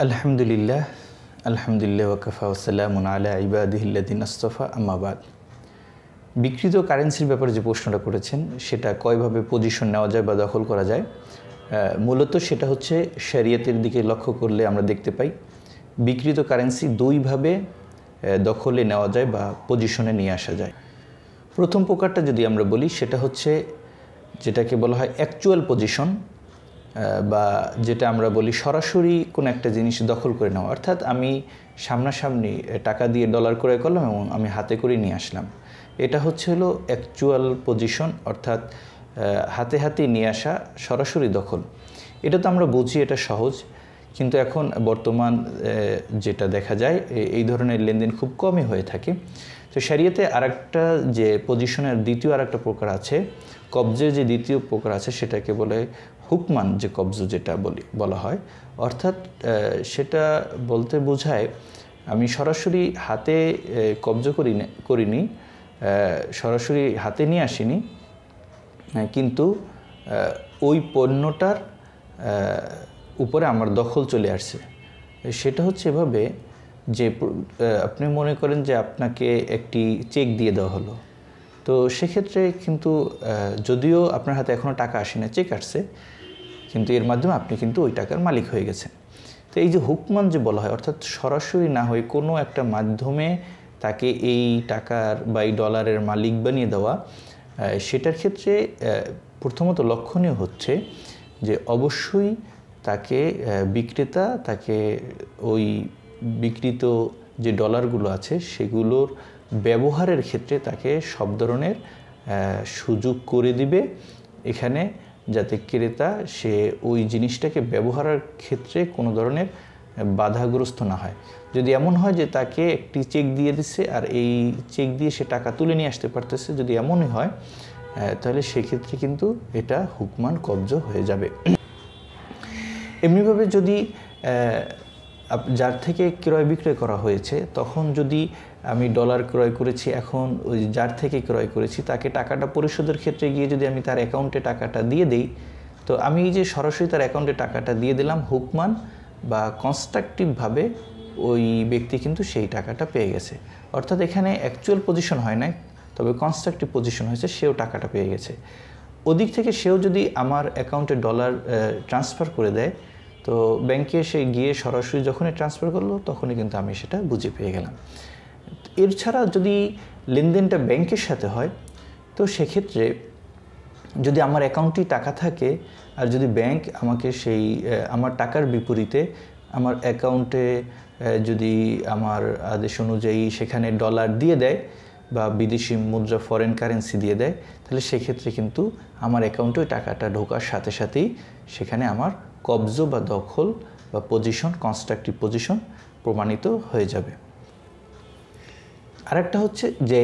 আলহামদুলিল্লাহ ওয়াকাফা ওয়াসসালামুন আলা ইবাদিহিল্লাযিনা ইসতাফা আম্মা বাদ। বিকৃত কারেন্সির ব্যাপারে যে প্রশ্নটা করেছেন সেটা কয়ভাবে পজিশন নেওয়া যায় বা দখল করা যায়, মূলত সেটা হচ্ছে শরিয়তের দিকে লক্ষ্য করলে আমরা দেখতে পাই বিকৃত কারেন্সি দুইভাবে দখলে নেওয়া যায় বা পজিশনে নিয়ে আসা যায়। প্রথম প্রকারটা যদি আমরা বলি সেটা হচ্ছে যেটাকে বলা হয় অ্যাকচুয়াল পজিশন, বা যেটা আমরা বলি সরাসরি কোনো একটা জিনিস দখল করে নেওয়া, অর্থাৎ আমি সামনাসামনি টাকা দিয়ে ডলার ক্রয় করলাম এবং আমি হাতে করে নিয়ে আসলাম। এটা হলো অ্যাকচুয়াল পজিশন, অর্থাৎ হাতে হাতে নিয়ে আসা সরাসরি দখল। এটা তো আমরা বুঝি, এটা সহজ, কিন্তু এখন বর্তমান যেটা দেখা যায় এই ধরনের লেনদেন খুব কমই হয়ে থাকে। তো শরিয়তে আরেকটা যে পজিশনের দ্বিতীয় আরেকটা প্রকার আছে, কবজের যে দ্বিতীয় প্রকার আছে সেটাকে বলে হুকমান যে কবজ, যেটা বলা হয়, অর্থাৎ সেটা বলতে বোঝায় আমি সরাসরি হাতে কবজ করিনি, সরাসরি হাতে নিয়ে আসিনি, কিন্তু ওই পণ্যটার উপরে আমার দখল চলে আসছে। সেটা হচ্ছে এভাবে যে আপনি মনে করেন যে আপনাকে একটি চেক দিয়ে দেওয়া হলো, তো সেক্ষেত্রে কিন্তু যদিও আপনার হাতে এখনও টাকা আসে না, চেক আসছে, কিন্তু এর মাধ্যমে আপনি কিন্তু ওই টাকার মালিক হয়ে গেছেন। তো এই যে হুকমান যে বলা হয়, অর্থাৎ সরাসরি না হয়ে কোনো একটা মাধ্যমে তাকে এই টাকার বা এই ডলারের মালিক বানিয়ে দেওয়া, সেটার ক্ষেত্রে প্রথমত লক্ষণীয় হচ্ছে যে অবশ্যই তাকে বিক্রেতা তাকে ওই বিক্রিত যে ডলারগুলো আছে সেগুলোর ব্যবহারের ক্ষেত্রে তাকে সব ধরনের সুযোগ করে দিবে এখানে, যাতে ক্রেতা সে ওই জিনিসটাকে ব্যবহারের ক্ষেত্রে কোনো ধরনের বাধাগ্রস্ত না হয়। যদি এমন হয় যে তাকে একটি চেক দিয়ে দিচ্ছে আর এই চেক দিয়ে সে টাকা তুলে নিয়ে আসতে পারতেছে, যদি এমনই হয় তাহলে সেক্ষেত্রে কিন্তু এটা হুকমান কবজ হয়ে যাবে। এমনিভাবে যদি যার থেকে ক্রয় বিক্রয় করা হয়েছে, তখন যদি আমি ডলার ক্রয় করেছি, এখন ওই যার থেকে ক্রয় করেছি তাকে টাকাটা পরিশোধের ক্ষেত্রে গিয়ে যদি আমি তার অ্যাকাউন্টে টাকাটা দিয়ে দিই, তো আমি যে সরাসরি তার অ্যাকাউন্টে টাকাটা দিয়ে দিলাম, হুকমান বা কনস্ট্রাকটিভভাবে ওই ব্যক্তি কিন্তু সেই টাকাটা পেয়ে গেছে। অর্থাৎ এখানে অ্যাকচুয়াল পজিশন হয় নাই, তবে কনস্ট্রাকটিভ পজিশন হয়েছে, সেও টাকাটা পেয়ে গেছে। ওদিক থেকে সেও যদি আমার অ্যাকাউন্টে ডলার ট্রান্সফার করে দেয়, তো ব্যাংকে সে গিয়ে সরাসরি যখনই ট্রান্সফার করলো তখনই কিন্তু আমি সেটা বুঝে পেয়ে গেলাম। এছাড়া যদি লেনদেনটা ব্যাংকের সাথে হয়, তো সেক্ষেত্রে যদি আমার অ্যাকাউন্টে টাকা থাকে আর যদি ব্যাংক আমাকে সেই আমার টাকার বিপরীতে আমার অ্যাকাউন্টে যদি আমার আদেশ অনুযায়ী সেখানে ডলার দিয়ে দেয় বা বিদেশি মুদ্রা ফরেন কারেন্সি দিয়ে দেয়, তাহলে সেক্ষেত্রে কিন্তু আমার অ্যাকাউন্টে ওই টাকাটা ঢোকার সাথে সাথেই সেখানে আমার কবজ বা দখল বা পজিশন, কনস্ট্রাকটিভ পজিশন প্রমাণিত হয়ে যাবে। আরেকটা হচ্ছে যে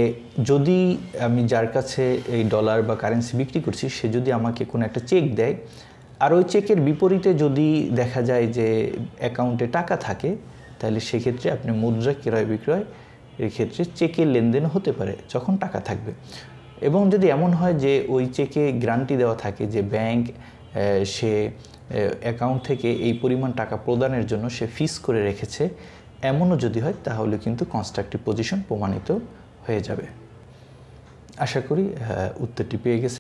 যদি আমি যার কাছে এই ডলার বা কারেন্সি বিক্রি করছি সে যদি আমাকে কোনো একটা চেক দেয়, আর ওই চেকের বিপরীতে যদি দেখা যায় যে অ্যাকাউন্টে টাকা থাকে, তাহলে সেক্ষেত্রে আপনি মুদ্রা ক্রয় বিক্রয় এর ক্ষেত্রে চেকের লেনদেন হতে পারে যখন টাকা থাকবে। এবং যদি এমন হয় যে ওই চেকে গ্যারান্টি দেওয়া থাকে যে ব্যাংক সে অ্যাকাউন্ট থেকে এই পরিমাণ টাকা প্রদানের জন্য সে ফিক্স করে রেখেছে, এমনও যদি হয়, তাহলে কিন্তু কনস্ট্রাকটিভ পজিশন প্রমাণিত হয়ে যাবে। আশা করি উত্তরটি পেয়ে গেছে।